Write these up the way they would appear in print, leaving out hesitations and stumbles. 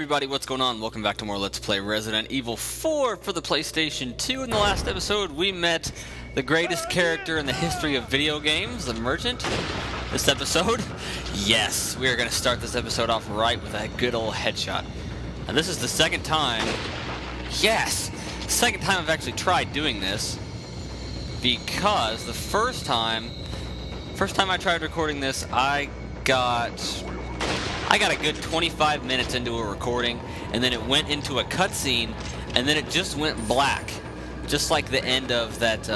everybody, what's going on? Welcome back to more Let's Play Resident Evil 4 for the PlayStation 2. In the last episode, we met the greatest character in the history of video games, the Merchant. This episode, yes, we are going to start this episode off right with a good old headshot. And this is the second time, yes, second time I've actually tried doing this. Because the first time I tried recording this, I got a good 25 minutes into a recording, and then it went into a cutscene, and then it just went black. Just like the end of that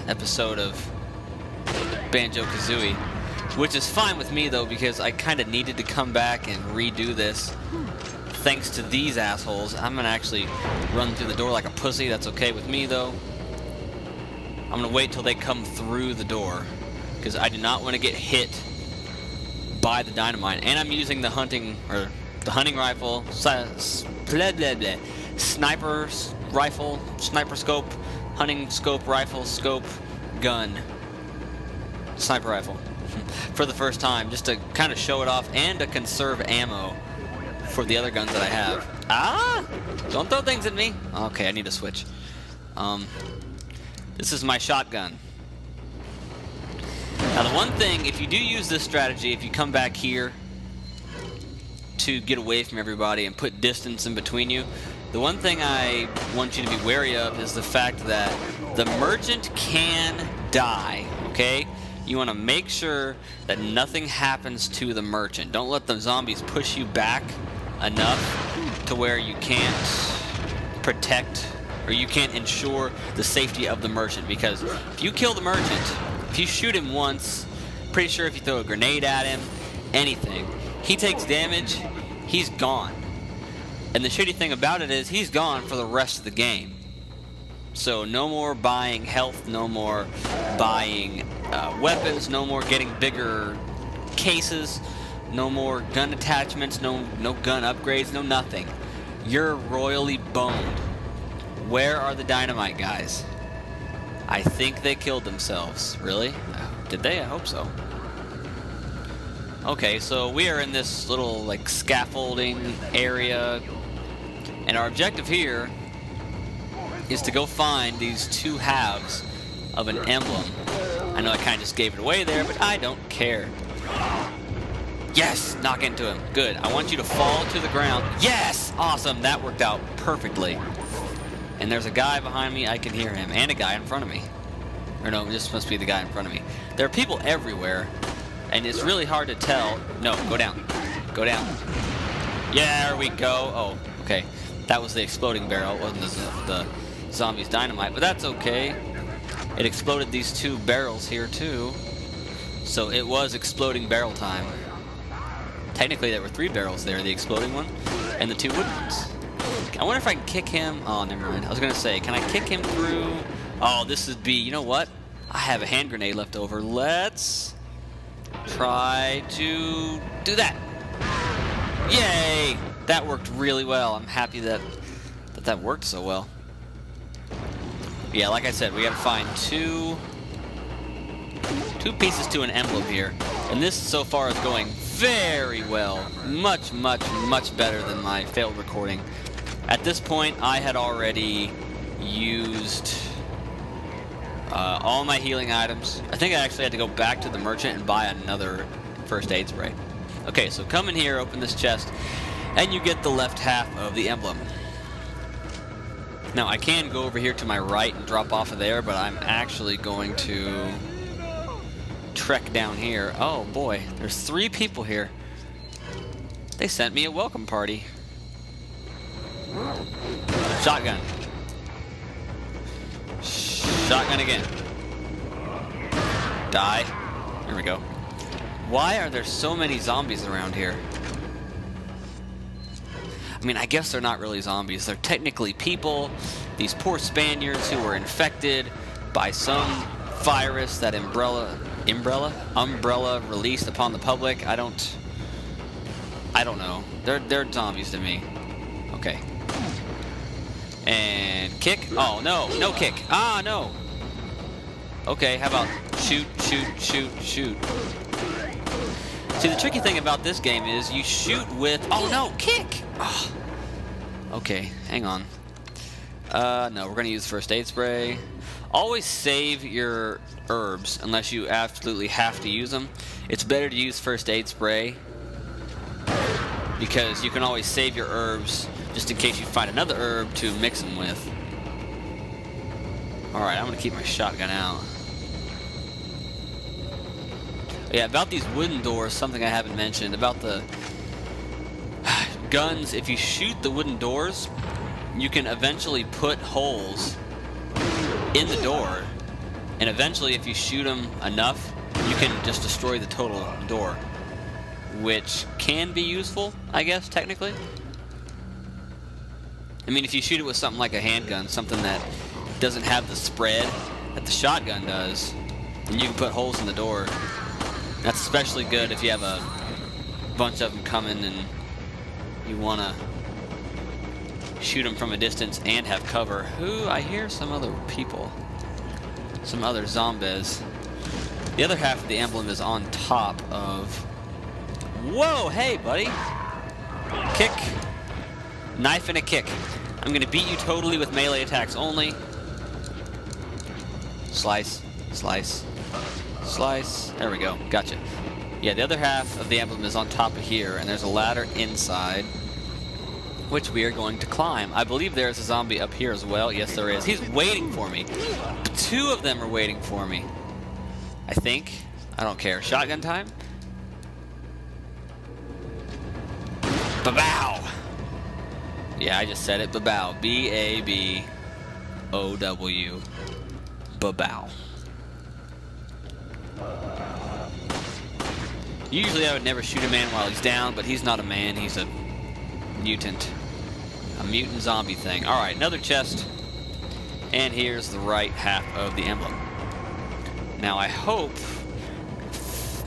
episode of Banjo-Kazooie. Which is fine with me, though, because I kind of needed to come back and redo this. Thanks to these assholes. I'm going to actually run through the door like a pussy. That's okay with me, though. I'm going to wait till they come through the door, because I do not want to get hit by the dynamite. And I'm using the hunting rifle, sniper rifle, sniper scope, hunting scope, rifle scope, gun, sniper rifle for the first time, just to kind of show it off and to conserve ammo for the other guns that I have. Ah! Don't throw things at me. Okay, I need to switch. This is my shotgun. Now the one thing, if you do use this strategy, if you come back here to get away from everybody and put distance in between you, the one thing I want you to be wary of is the fact that the Merchant can die, okay? You want to make sure that nothing happens to the Merchant. Don't let the zombies push you back enough to where you can't protect or you can't ensure the safety of the Merchant, because if you kill the Merchant, if you shoot him once, pretty sure if you throw a grenade at him, anything, he takes damage, he's gone. And the shitty thing about it is he's gone for the rest of the game. So no more buying health, no more buying weapons, no more getting bigger cases, no more gun attachments, no gun upgrades, no nothing. You're royally boned. Where are the dynamite guys? I think they killed themselves. Really? Did they? I hope so. Okay, so we are in this little, like, scaffolding area, and our objective here is to go find these two halves of an emblem. I know I kind of just gave it away there, but I don't care. Yes! Knock into him. Good. I want you to fall to the ground. Yes! Awesome! That worked out perfectly. And there's a guy behind me, I can hear him, and a guy in front of me. Or no, this must be the guy in front of me. There are people everywhere, and it's really hard to tell. No, go down. Go down. Yeah, there we go. Oh, okay. That was the exploding barrel. It wasn't the zombie's dynamite, but that's okay. It exploded these two barrels here, too. So it was exploding barrel time. Technically, there were 3 barrels there, the exploding one, and the 2 wooden ones. I wonder if I can kick him. Oh, never mind. I was going to say, can I kick him through? Oh, this would be, you know what? I have a hand grenade left over. Let's try to do that. Yay! That worked really well. I'm happy that worked so well. Yeah, like I said, we got to find two pieces to an emblem here. And this so far is going very well. Much, much, much better than my failed recording. At this point, I had already used all my healing items. I think I actually had to go back to the Merchant and buy another first aid spray. Okay, so come in here, open this chest, and you get the left half of the emblem. Now, I can go over here to my right and drop off of there, but I'm actually going to trek down here. Oh boy, there's 3 people here. They sent me a welcome party. Shotgun. Shotgun again. Die. There we go. Why are there so many zombies around here? I mean, I guess they're not really zombies. They're technically people. These poor Spaniards who were infected by some virus that Umbrella released upon the public. I don't know. They're zombies to me. Okay. And kick. Oh, no. No kick. Ah, no. Okay, how about shoot, shoot, shoot, shoot. See, the tricky thing about this game is you shoot with... Oh, no, kick! Oh, Okay, hang on. No, we're gonna use first aid spray. Always save your herbs unless you absolutely have to use them. It's better to use first aid spray because you can always save your herbs just in case you find another herb to mix them with. Alright, I'm gonna keep my shotgun out. Yeah, about these wooden doors, something I haven't mentioned. About the guns, if you shoot the wooden doors, you can eventually put holes in the door. And eventually, if you shoot them enough, you can just destroy the total door. Which can be useful, I guess, technically. I mean, if you shoot it with something like a handgun, something that doesn't have the spread that the shotgun does, then you can put holes in the door. That's especially good if you have a bunch of them coming and you want to shoot them from a distance and have cover. I hear some other people. Some other zombies. The other half of the emblem is on top of... Whoa, hey, buddy. Kick. Knife and a kick. I'm going to beat you totally with melee attacks only. Slice. Slice. Slice. There we go. Gotcha. Yeah, the other half of the emblem is on top of here, and there's a ladder inside, which we are going to climb. I believe there's a zombie up here as well. Yes, there is. He's waiting for me. Two of them are waiting for me. I think. I don't care. Shotgun time? Babow! Yeah, I just said it. Babow. B-A-B-O-W. Babow. Usually I would never shoot a man while he's down, but he's not a man, he's a mutant. A mutant zombie thing. Alright, another chest. And here's the right half of the emblem. Now I hope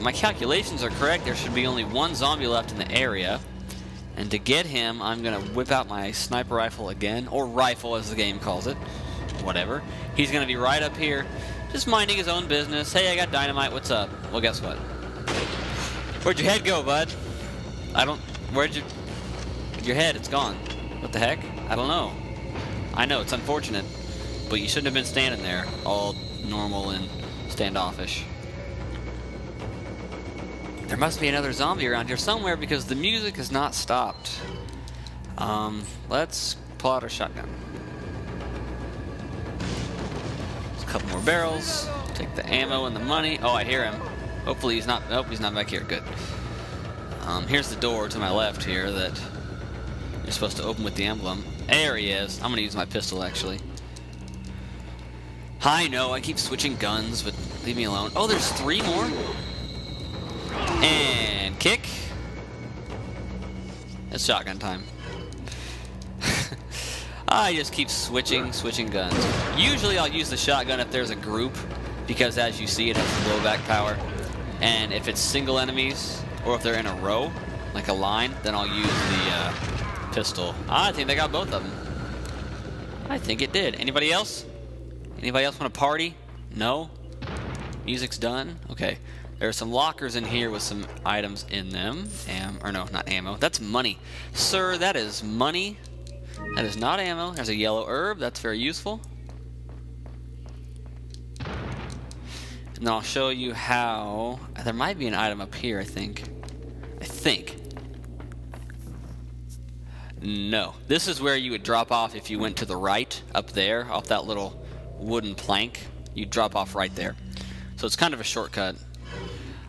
my calculations are correct. There should be only one zombie left in the area. And to get him, I'm going to whip out my sniper rifle again. Or rifle as the game calls it. Whatever. He's going to be right up here, just minding his own business. Hey, I got dynamite, what's up? Well, guess what? Where'd your head go, bud? Where'd your head? It's gone. What the heck? I don't know. I know, it's unfortunate. But you shouldn't have been standing there, all normal and standoffish. There must be another zombie around here somewhere because the music has not stopped. Let's pull out our shotgun. There's a couple more barrels. Take the ammo and the money. Oh, I hear him. Hopefully he's not... Nope, he's not back here. Good. Here's the door to my left here that you're supposed to open with the emblem. There he is. I'm going to use my pistol, actually. I know, I keep switching guns, but leave me alone. Oh, there's 3 more? And kick. It's shotgun time. I just keep switching guns. Usually I'll use the shotgun if there's a group, because as you see, it has blowback power. And if it's single enemies, or if they're in a row, like a line, then I'll use the pistol. I think they got both of them. I think it did. Anybody else? Anybody else want to party? No? Music's done? Okay. There are some lockers in here with some items in them. Or no, not ammo. That's money. Sir, that is money. That is not ammo. There's a yellow herb. That's very useful. And then I'll show you how... There might be an item up here, I think. No. This is where you would drop off if you went to the right, up there, off that little wooden plank. You'd drop off right there. So it's kind of a shortcut.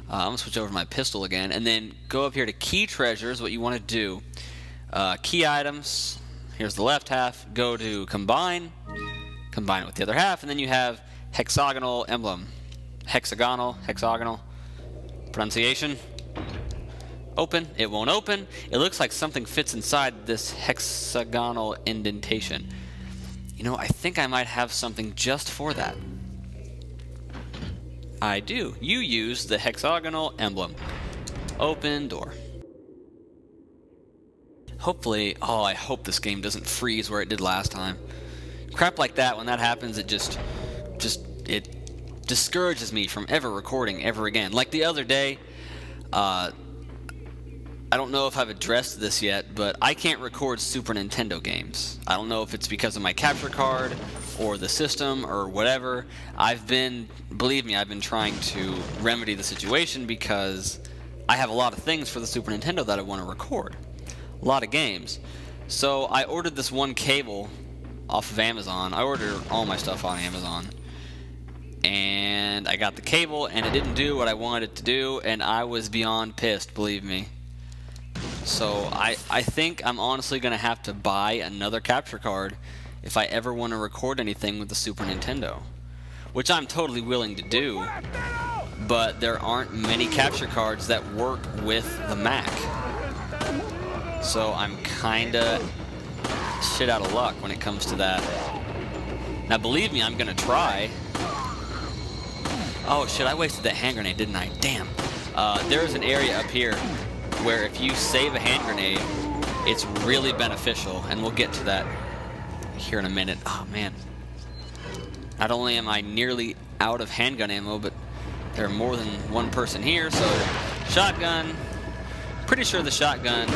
I'm going to switch over to my pistol again, and then go up here to key treasures, what you want to do. Key items, here's the left half, go to combine it with the other half, and then you have hexagonal emblem. Hexagonal, pronunciation. Open, it won't open. It looks like something fits inside this hexagonal indentation. You know, I think I might have something just for that. I do. You use the hexagonal emblem. Open door. Hopefully, oh, I hope this game doesn't freeze where it did last time. Crap like that, when that happens, it it discourages me from ever recording ever again. Like the other day, I don't know if I've addressed this yet, but I can't record Super Nintendo games. I don't know if it's because of my capture card or the system or whatever. Believe me, I've been trying to remedy the situation because I have a lot of things for the Super Nintendo that I want to record. A lot of games. So I ordered this one cable off of Amazon. I ordered all my stuff on Amazon. And I got the cable and it didn't do what I wanted it to do, and I was beyond pissed, believe me. So I think I'm honestly going to have to buy another capture card if I ever want to record anything with the Super Nintendo, which I'm totally willing to do, but there aren't many capture cards that work with the Mac. So I'm kinda shit out of luck when it comes to that. Now believe me, I'm gonna try. Oh shit, I wasted that hand grenade, didn't I? Damn. There's an area up here where if you save a hand grenade, it's really beneficial, and we'll get to that here in a minute. Oh man. Not only am I nearly out of handgun ammo, but there are more than one person here, so shotgun. Pretty sure the shotgun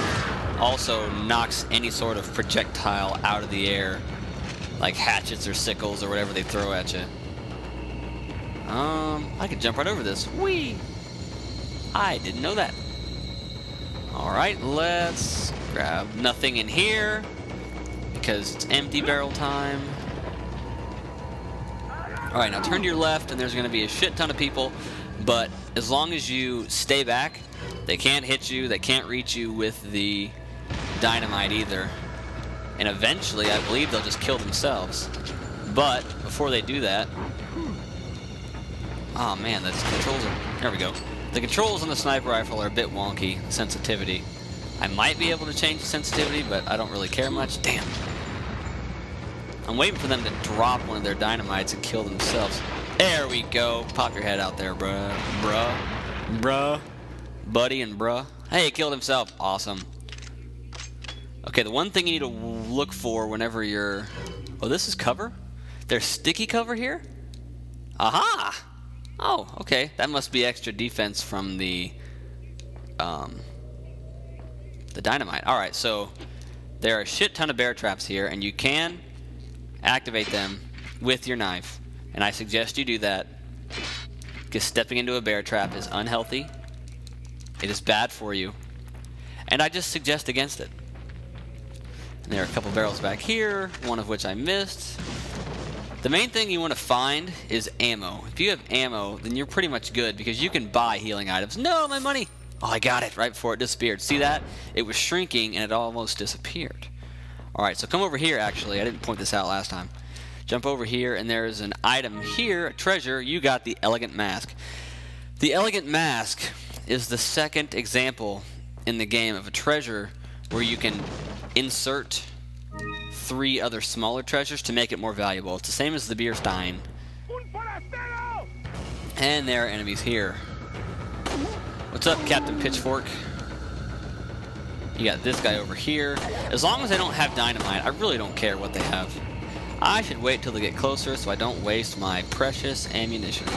also knocks any sort of projectile out of the air, like hatchets or sickles or whatever they throw at you. I can jump right over this. Whee! I didn't know that. Alright, let's grab nothing in here because it's empty barrel time. Alright, now turn to your left and there's going to be a shit ton of people, but as long as you stay back, they can't hit you, they can't reach you with the dynamite either. And eventually, I believe they'll just kill themselves. But before they do that... Oh man, the controls are... There we go. The controls on the sniper rifle are a bit wonky, sensitivity. I might be able to change the sensitivity, but I don't really care much. Damn. I'm waiting for them to drop one of their dynamites and kill themselves. There we go. Pop your head out there, bruh. Bruh. Buddy and bruh. Hey, he killed himself. Awesome. Okay, the one thing you need to look for whenever you're... Oh, this is cover? There's sticky cover here? Aha! Oh, okay. That must be extra defense from the dynamite. Alright, so there are a shit ton of bear traps here, and you can activate them with your knife. And I suggest you do that, because stepping into a bear trap is unhealthy. It is bad for you. And I just suggest against it. And there are a couple barrels back here, one of which I missed. The main thing you want to find is ammo. If you have ammo, then you're pretty much good, because you can buy healing items. No, my money! Oh, I got it right before it disappeared. See that? It was shrinking and it almost disappeared. Alright, so come over here actually. I didn't point this out last time. Jump over here and there's an item here, a treasure. You got the elegant mask. The elegant mask is the second example in the game of a treasure where you can insert 3 other smaller treasures to make it more valuable. It's the same as the beer stein. And there are enemies here. What's up, Captain Pitchfork? You got this guy over here. As long as they don't have dynamite, I really don't care what they have. I should wait till they get closer so I don't waste my precious ammunition.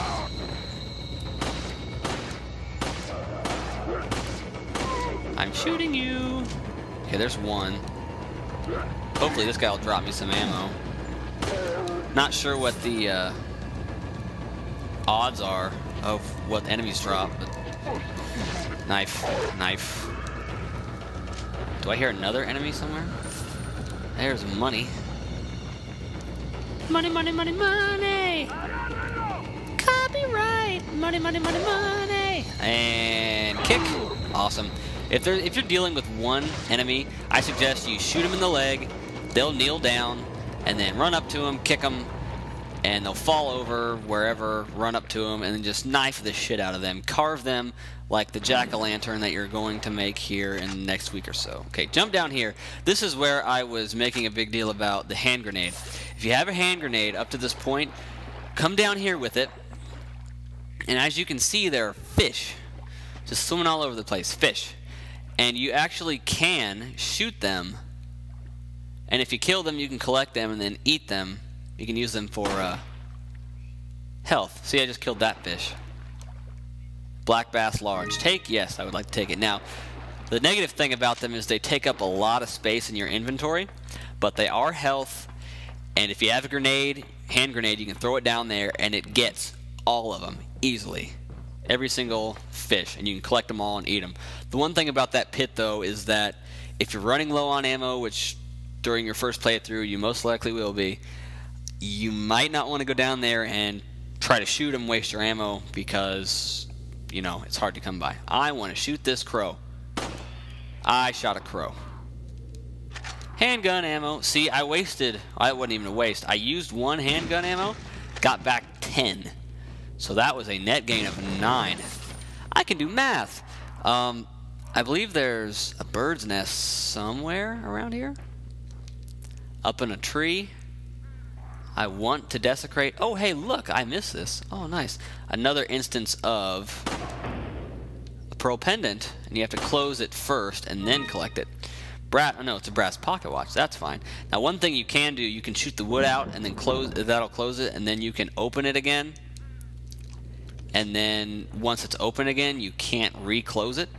I'm shooting you. Okay, there's one. Hopefully this guy will drop me some ammo. Not sure what the odds are of what enemies drop, but knife. Do I hear another enemy somewhere? There's money. Money. Copyright. Money. And kick. Awesome. If you're dealing with one enemy, I suggest you shoot him in the leg. They'll kneel down, and then run up to him, kick him, and they'll fall over wherever. Run up to them, and then just knife the shit out of them. Carve them like the jack-o'-lantern that you're going to make here in the next week or so. Okay, jump down here. This is where I was making a big deal about the hand grenade. If you have a hand grenade up to this point, come down here with it, and as you can see, there are fish just swimming all over the place. Fish. And you actually can shoot them, and if you kill them, you can collect them and then eat them. You can use them for health. See, I just killed that fish. Black bass large. Take? Yes, I would like to take it. Now, The negative thing about them is they take up a lot of space in your inventory, but they are health, and if you have a grenade, hand grenade, you can throw it down there and it gets all of them easily. Every single fish, and you can collect them all and eat them. The one thing about that pit though is that if you're running low on ammo, which during your first playthrough you most likely will be, you might not want to go down there and try to shoot them, waste your ammo, because, you know, it's hard to come by. I want to shoot this crow. I shot a crow. Handgun ammo. See, I wasted, I wasn't even a waste. I used 1 handgun ammo, got back 10. So that was a net gain of 9. I can do math. I believe there's a bird's nest somewhere around here. Up in a tree. I want to desecrate. Oh, hey, look, I missed this. Oh, nice. Another instance of a pearl pendant, and you have to close it first and then collect it. Oh no, it's a brass pocket watch. That's fine. Now, one thing you can do, you can shoot the wood out and then close. That'll close it, and then you can open it again. And then once it's open again, you can't re-close it.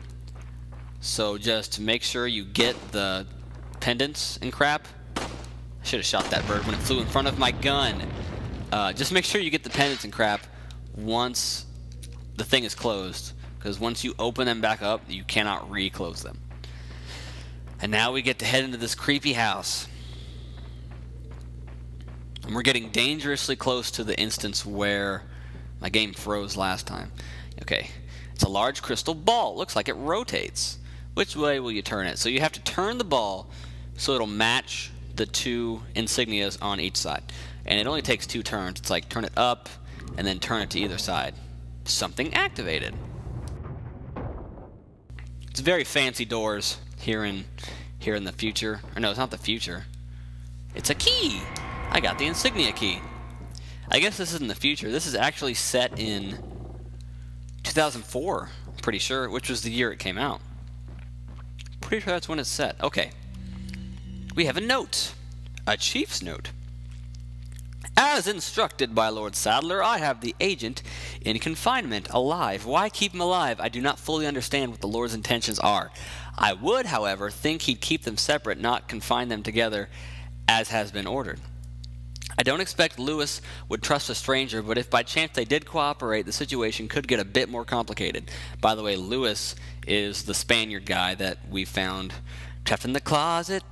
So just make sure you get the pendants and crap. I should have shot that bird when it flew in front of my gun. Just make sure you get the pendants and crap once the thing is closed, because once you open them back up, you cannot re-close them. And now we get to head into this creepy house. And we're getting dangerously close to the instance where my game froze last time. Okay, it's a large crystal ball. Looks like it rotates. Which way will you turn it? So you have to turn the ball so it'll match the 2 insignias on each side. And it only takes 2 turns. It's like turn it up and then turn it to either side. Something activated. It's very fancy doors here in the future. Or no, it's not the future. It's a key. I got the insignia key. I guess this isn't the future. This is actually set in 2004, I'm pretty sure, which was the year it came out. Pretty sure that's when it's set. Okay. We have a note. A chief's note. As instructed by Lord Sadler, I have the agent in confinement, alive. Why keep him alive? I do not fully understand what the Lord's intentions are. I would, however, think he'd keep them separate, not confine them together, as has been ordered. I don't expect Lewis would trust a stranger, but if by chance they did cooperate, the situation could get a bit more complicated. By the way, Lewis is the Spaniard guy that we found trapped in the closet.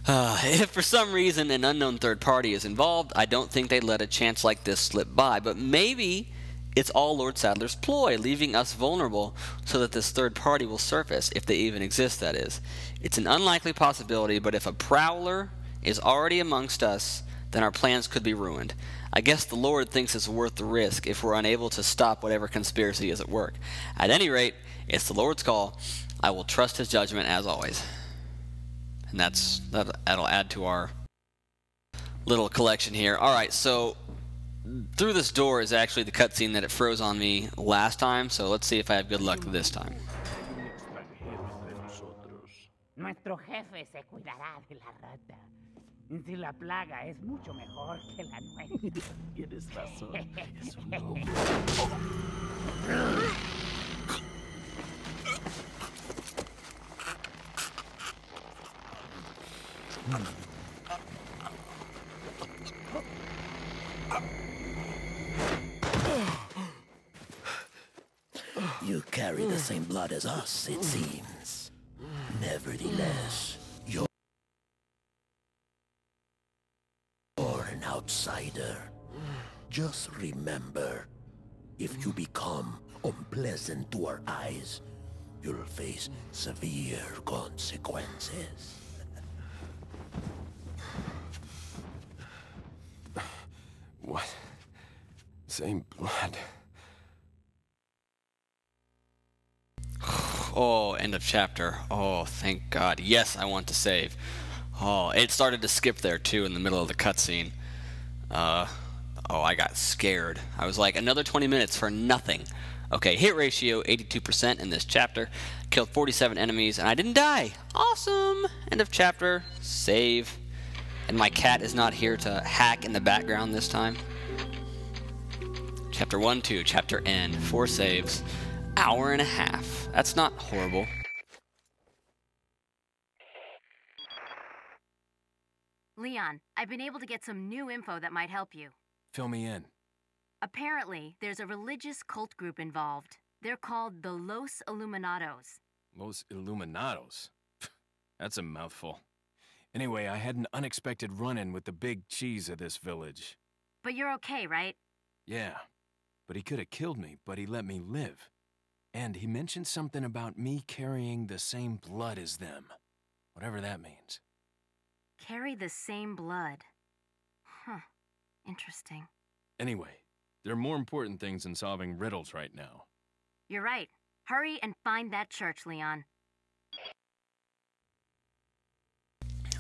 If for some reason an unknown third party is involved, I don't think they'd let a chance like this slip by. But maybe it's all Lord Sadler's ploy, leaving us vulnerable so that this third party will surface, if they even exist, that is. It's an unlikely possibility, but if a prowler is already amongst us, then our plans could be ruined. I guess the Lord thinks it's worth the risk if we're unable to stop whatever conspiracy is at work. At any rate, it's the Lord's call. I will trust his judgment as always. And that'll add to our little collection here. Alright, so through this door is actually the cutscene that it froze on me last time, so let's see if I have good luck this time. Nuestro jefe se cuidará de la rata. Si la plaga es mucho mejor que la nuestra. Tienes razón. Es un hombre. You carry the same blood as us, it seems. Nevertheless, you're an outsider. Just remember, if you become unpleasant to our eyes, you'll face severe consequences. What? Same blood. Oh, end of chapter. Oh, thank God. Yes, I want to save. Oh, it started to skip there too in the middle of the cutscene. Oh, I got scared. I was like, another 20 minutes for nothing. Okay, hit ratio 82% in this chapter. Killed 47 enemies and I didn't die. Awesome. End of chapter. Save. And my cat is not here to hack in the background this time. Chapter 1, 2, chapter end. 4 saves. hour and a half. That's not horrible. Leon, I've been able to get some new info that might help you. Fill me in. Apparently, there's a religious cult group involved. They're called the Los Illuminados. Los Illuminados? That's a mouthful. Anyway, I had an unexpected run-in with the big cheese of this village. But you're okay, right? Yeah, but he could have killed me, but he let me live. And he mentioned something about me carrying the same blood as them. Whatever that means. Carry the same blood. Huh. Interesting. Anyway, there are more important things than solving riddles right now. You're right. Hurry and find that church, Leon.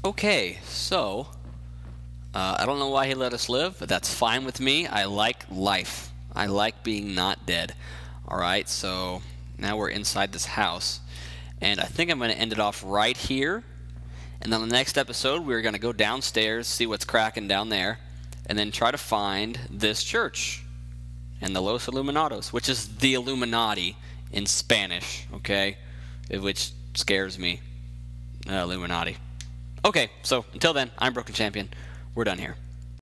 Okay, so I don't know why he let us live, but that's fine with me. I like life. I like being not dead. Alright, so now we're inside this house. And I think I'm going to end it off right here. And then the next episode, we're going to go downstairs, see what's cracking down there, and then try to find this church and the Los Illuminados, which is the Illuminati in Spanish, okay? Which scares me. Illuminati. Okay, so until then, I'm Broken Champion. We're done here.